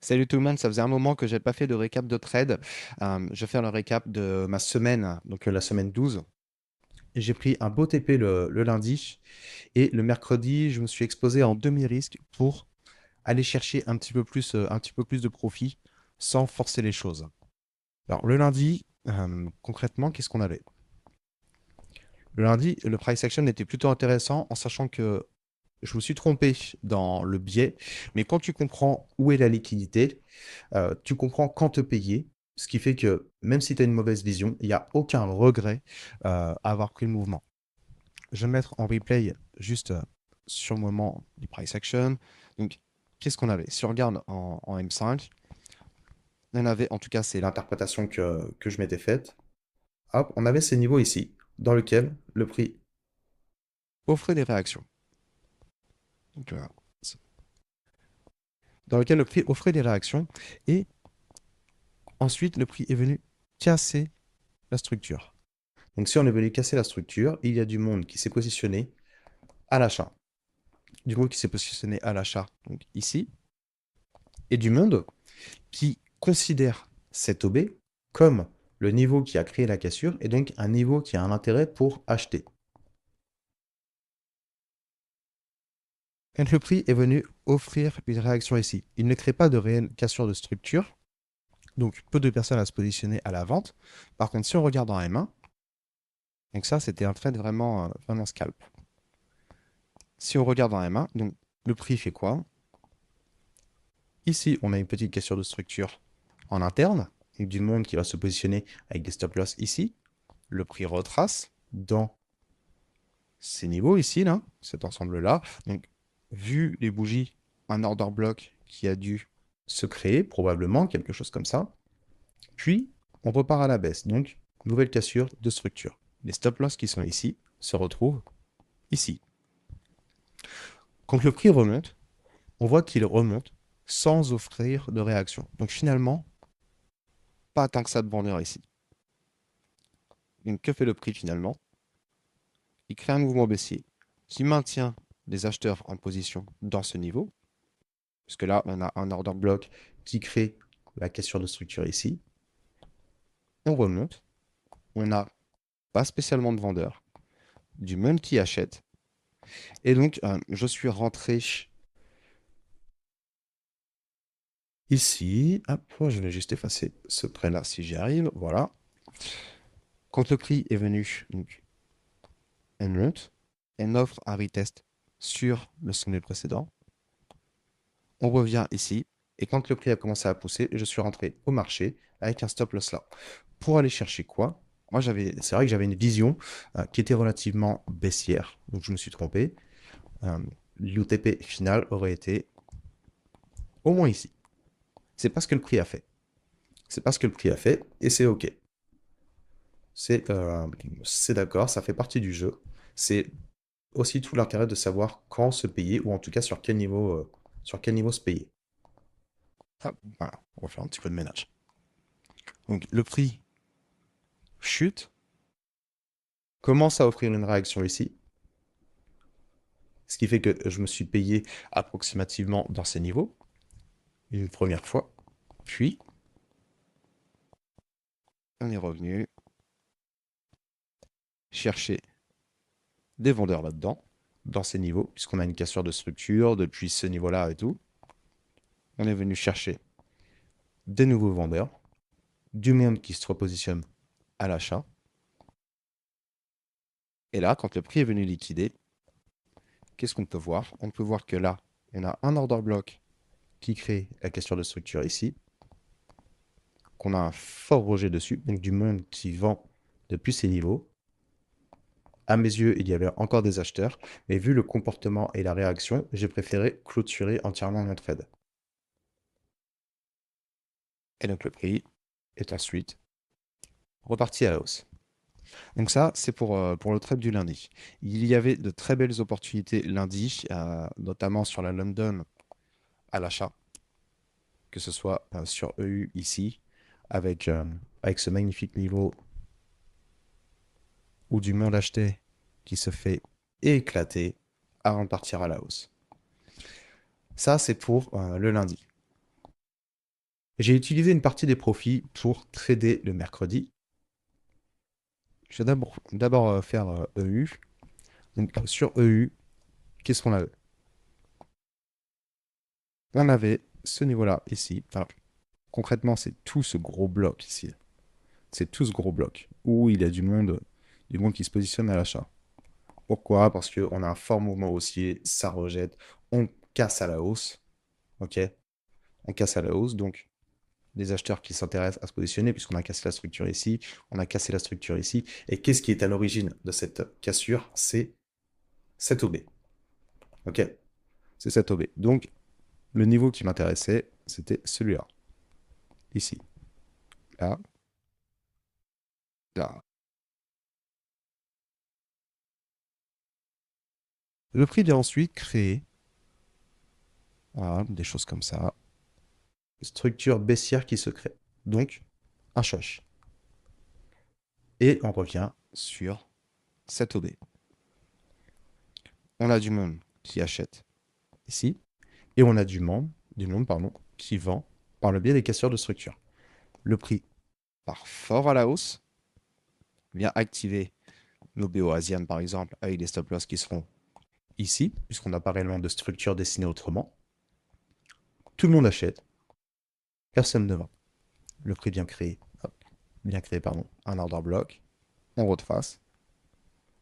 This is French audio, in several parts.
Salut tout le monde, ça faisait un moment que j'ai pas fait de récap de trade. Je vais faire le récap de ma semaine, donc la semaine 12. Et j'ai pris un beau TP le lundi et le mercredi, je me suis exposé en demi-risque pour aller chercher un petit peu plus de profit sans forcer les choses. Alors le lundi, concrètement, qu'est-ce qu'on avait? Le lundi, le price action était plutôt intéressant en sachant que je me suis trompé dans le biais, mais quand tu comprends où est la liquidité, tu comprends quand te payer, ce qui fait que même si tu as une mauvaise vision, il n'y a aucun regret à avoir pris le mouvement. Je vais mettre en replay juste sur le moment du price action. Donc, qu'est-ce qu'on avait? Si on regarde en M5, on avait, en tout cas, c'est l'interprétation que je m'étais faite. Hop, on avait ces niveaux ici, dans lesquels le prix offrait des réactions. Donc, dans lequel le prix offrait des réactions. Et ensuite, le prix est venu casser la structure. Donc si on est venu casser la structure, il y a du monde qui s'est positionné à l'achat. Du monde qui s'est positionné à l'achat, donc ici, et du monde qui considère cet OB comme le niveau qui a créé la cassure et donc un niveau qui a un intérêt pour acheter. Et le prix est venu offrir une réaction ici. Il ne crée pas de réelle cassure de structure, donc peu de personnes à se positionner à la vente. Par contre, si on regarde en M1, donc ça c'était un trade vraiment scalp. Si on regarde en M1, donc le prix fait quoi? Ici, on a une petite cassure de structure en interne, et du monde qui va se positionner avec des stop loss ici. Le prix retrace dans ces niveaux ici, là, cet ensemble-là. Donc, vu les bougies, un order block qui a dû se créer, probablement, quelque chose comme ça. Puis, on repart à la baisse. Donc, nouvelle cassure de structure. Les stop loss qui sont ici se retrouvent ici. Quand le prix remonte, on voit qu'il remonte sans offrir de réaction. Donc finalement, pas tant que ça de vendeurs ici. Donc que fait le prix finalement? Il crée un mouvement baissier qui maintient les acheteurs en position dans ce niveau, puisque là on a un order block qui crée la cassure de structure ici. On remonte, on n'a pas spécialement de vendeurs, du même qui achète. Et donc je suis rentré ici. Hop, je vais juste effacer ce trait-là si j'y arrive. Voilà. Quand le prix est venu, donc, on offre un retest sur le sommet précédent. On revient ici. Et quand le prix a commencé à pousser, je suis rentré au marché avec un stop loss là. Pour aller chercher quoi? Moi, c'est vrai que j'avais une vision qui était relativement baissière. Donc, je me suis trompé. Euh, L'UTP final aurait été au moins ici. C'est pas ce que le prix a fait. C'est pas ce que le prix a fait et c'est OK. C'est d'accord, ça fait partie du jeu. C'est aussi tout l'intérêt de savoir quand se payer ou en tout cas sur quel niveau se payer. Ah, voilà, on va faire un petit peu de ménage. Donc le prix chute, commence à offrir une réaction ici, ce qui fait que je me suis payé approximativement dans ces niveaux, une première fois, puis on est revenu chercher des vendeurs là-dedans, dans ces niveaux, puisqu'on a une cassure de structure depuis ce niveau-là et tout. On est venu chercher des nouveaux vendeurs, du monde qui se repositionne à l'achat. Et là, quand le prix est venu liquider, qu'est-ce qu'on peut voir? On peut voir que là, il y en a un order block qui crée la cassure de structure ici, qu'on a un fort rejet dessus, donc du monde qui vend depuis ces niveaux. À mes yeux, il y avait encore des acheteurs, mais vu le comportement et la réaction, j'ai préféré clôturer entièrement mon trade. Et donc le prix est ensuite reparti à la hausse. Donc ça, c'est pour le trade du lundi. Il y avait de très belles opportunités lundi, notamment sur la London à l'achat, que ce soit sur EU ici, avec ce magnifique niveau ou du monde acheté qui se fait éclater avant de partir à la hausse. Ça, c'est pour le lundi. J'ai utilisé une partie des profits pour trader le mercredi. Je vais d'abord faire EU. Donc sur EU, qu'est-ce qu'on avait? On avait ce niveau-là ici. Enfin, concrètement, c'est tout ce gros bloc ici. C'est tout ce gros bloc où il y a du monde qui se positionne à l'achat. Pourquoi? Parce qu'on a un fort mouvement haussier, ça rejette, on casse à la hausse. Ok? On casse à la hausse, donc des acheteurs qui s'intéressent à se positionner, puisqu'on a cassé la structure ici, on a cassé la structure ici. Et qu'est-ce qui est à l'origine de cette cassure? C'est cette OB. Ok? C'est cette OB. Donc, le niveau qui m'intéressait, c'était celui-là. Ici. Là. Là. Le prix vient ensuite créer voilà, des choses comme ça. Structure baissière qui se crée. Donc, un choc. Et on revient sur cette OB. On a du monde qui achète ici. Et on a du monde pardon, qui vend par le biais des casseurs de structure. Le prix part fort à la hausse, vient activer nos BO asiennes par exemple avec des stop loss qui seront ici, puisqu'on n'a pas réellement de structure dessinée autrement. Tout le monde achète, personne ne vend. Le prix vient créer un order block, on retrace,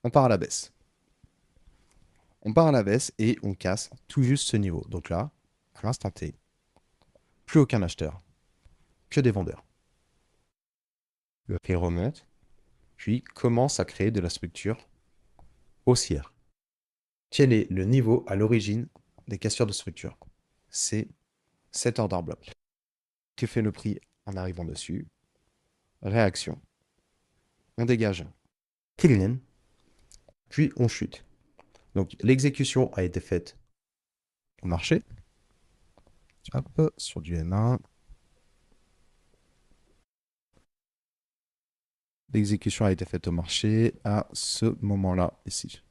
on part à la baisse. On part à la baisse et on casse tout juste ce niveau. Donc là, à l'instant T, plus aucun acheteur, que des vendeurs. Le prix remonte, puis commence à créer de la structure haussière. Quel est le niveau à l'origine des cassures de structure? C'est cet order block. Que fait le prix en arrivant dessus? Réaction. On dégage Killian, puis on chute. Donc l'exécution a été faite au marché. Hop, sur du M1. L'exécution a été faite au marché à ce moment-là, ici.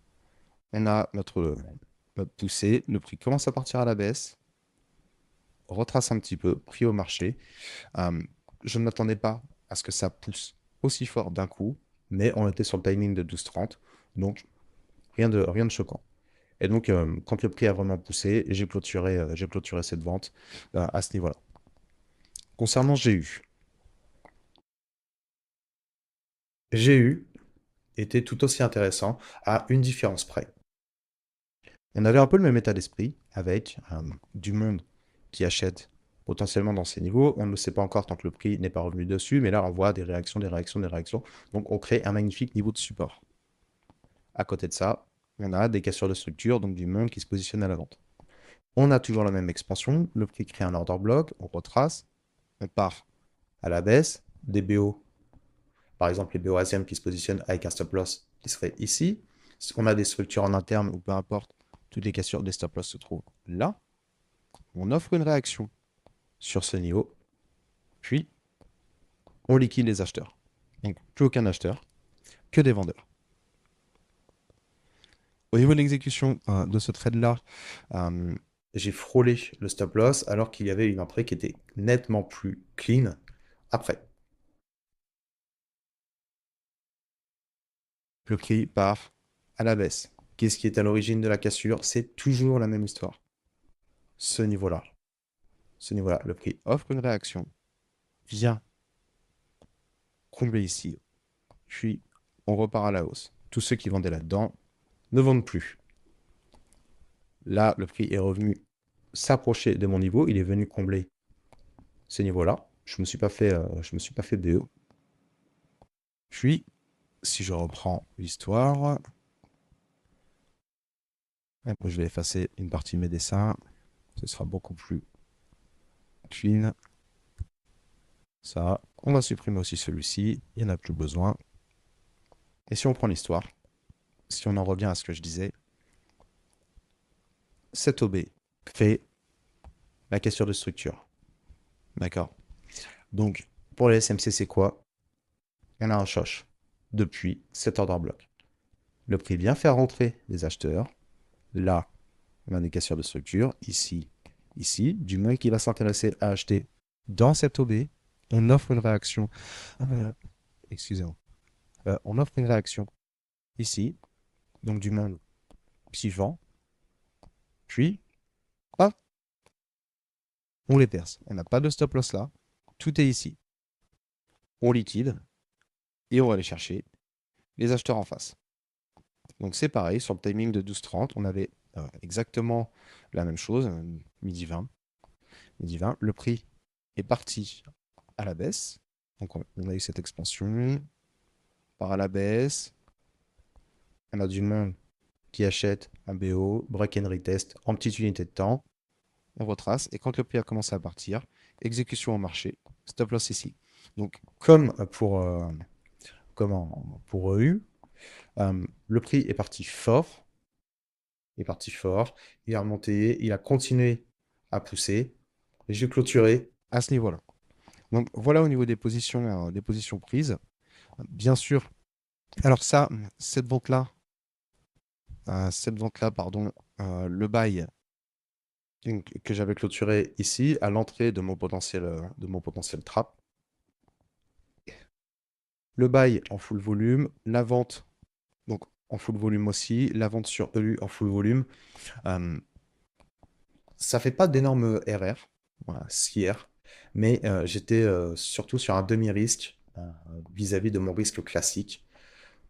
On a notre poussée. Le prix commence à partir à la baisse. Retrace un petit peu, prix au marché. Je ne m'attendais pas à ce que ça pousse aussi fort d'un coup, mais on était sur le timing de 12,30, donc rien de choquant. Et donc, quand le prix a vraiment poussé, j'ai clôturé cette vente à ce niveau-là. Concernant GU était tout aussi intéressant à une différence près. On avait un peu le même état d'esprit avec du monde qui achète potentiellement dans ces niveaux. On ne le sait pas encore tant que le prix n'est pas revenu dessus, mais là on voit des réactions, des réactions, des réactions. Donc on crée un magnifique niveau de support. À côté de ça, on a des cassures de structure, donc du monde qui se positionne à la vente. On a toujours la même expansion, le prix crée un order block, on retrace, on part à la baisse, des BO, par exemple les BO asiennes qui se positionnent avec un stop loss qui serait ici. On a des structures en interne ou peu importe, toutes les cassures des stop loss se trouvent là. On offre une réaction sur ce niveau, puis on liquide les acheteurs. Donc plus aucun acheteur, que des vendeurs. Au niveau de l'exécution de ce trade-là, j'ai frôlé le stop loss alors qu'il y avait une entrée qui était nettement plus clean après. Le prix part à la baisse. Qu'est-ce qui est à l'origine de la cassure? C'est toujours la même histoire. Ce niveau-là. Ce niveau-là. Le prix offre une réaction, vient combler ici, puis on repart à la hausse. Tous ceux qui vendaient là-dedans ne vendent plus. Là, le prix est revenu s'approcher de mon niveau. Il est venu combler ce niveau-là. Je me suis pas fait BE. Puis, si je reprends l'histoire, je vais effacer une partie de mes dessins. Ce sera beaucoup plus clean. Ça, on va supprimer aussi celui-ci. Il n'y en a plus besoin. Et si on prend l'histoire, si on en revient à ce que je disais, cette OB fait la cassure de structure. D'accord. Donc, pour les SMC, c'est quoi? Il y en a un choc depuis cet order block. Le prix vient faire rentrer les acheteurs. Là, on a des cassures de structure. Ici, ici. Du moins qui va s'intéresser à acheter Dans cette OB, on offre une réaction. Excusez-moi. On offre une réaction ici, donc du monde suivant, puis hop, on les perce. On n'a pas de stop loss là, tout est ici. On liquide et on va aller chercher les acheteurs en face. Donc c'est pareil, sur le timing de 12h30, on avait exactement la même chose, midi 20. Midi 20, le prix est parti à la baisse. Donc on a eu cette expansion, part à la baisse. On a du monde qui achète un BO, break and retest en petite unité de temps. On retrace et quand le prix a commencé à partir, exécution au marché, stop loss ici. Donc comme pour EU, le prix est parti fort, il a remonté, il a continué à pousser, et j'ai clôturé à ce niveau-là. Donc voilà au niveau des positions prises. Bien sûr, alors ça, cette vente-là, pardon, le buy que j'avais clôturé ici, à l'entrée de mon potentiel trap. Le buy en full volume, la vente donc en full volume aussi, la vente sur EU en full volume. Ça fait pas d'énormes RR, voilà, SIR, mais j'étais surtout sur un demi-risque vis-à-vis de mon risque classique.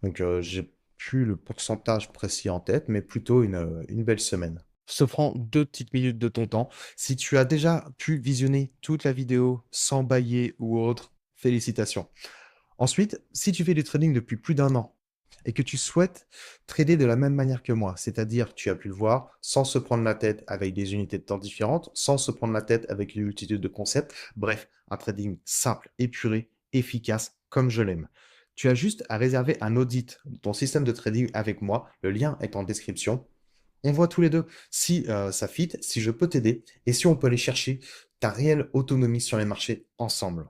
Donc j'ai plus le pourcentage précis en tête, mais plutôt une belle semaine. Se prend 2 petites minutes de ton temps. Si tu as déjà pu visionner toute la vidéo sans bailler ou autre, félicitations. Ensuite, si tu fais du trading depuis plus d'un an et que tu souhaites trader de la même manière que moi, c'est-à-dire, tu as pu le voir, sans se prendre la tête avec des unités de temps différentes, sans se prendre la tête avec une multitude de concepts, bref, un trading simple, épuré, efficace, comme je l'aime. Tu as juste à réserver un audit de ton système de trading avec moi, le lien est en description. On voit tous les deux si ça fit, si je peux t'aider et si on peut aller chercher ta réelle autonomie sur les marchés ensemble.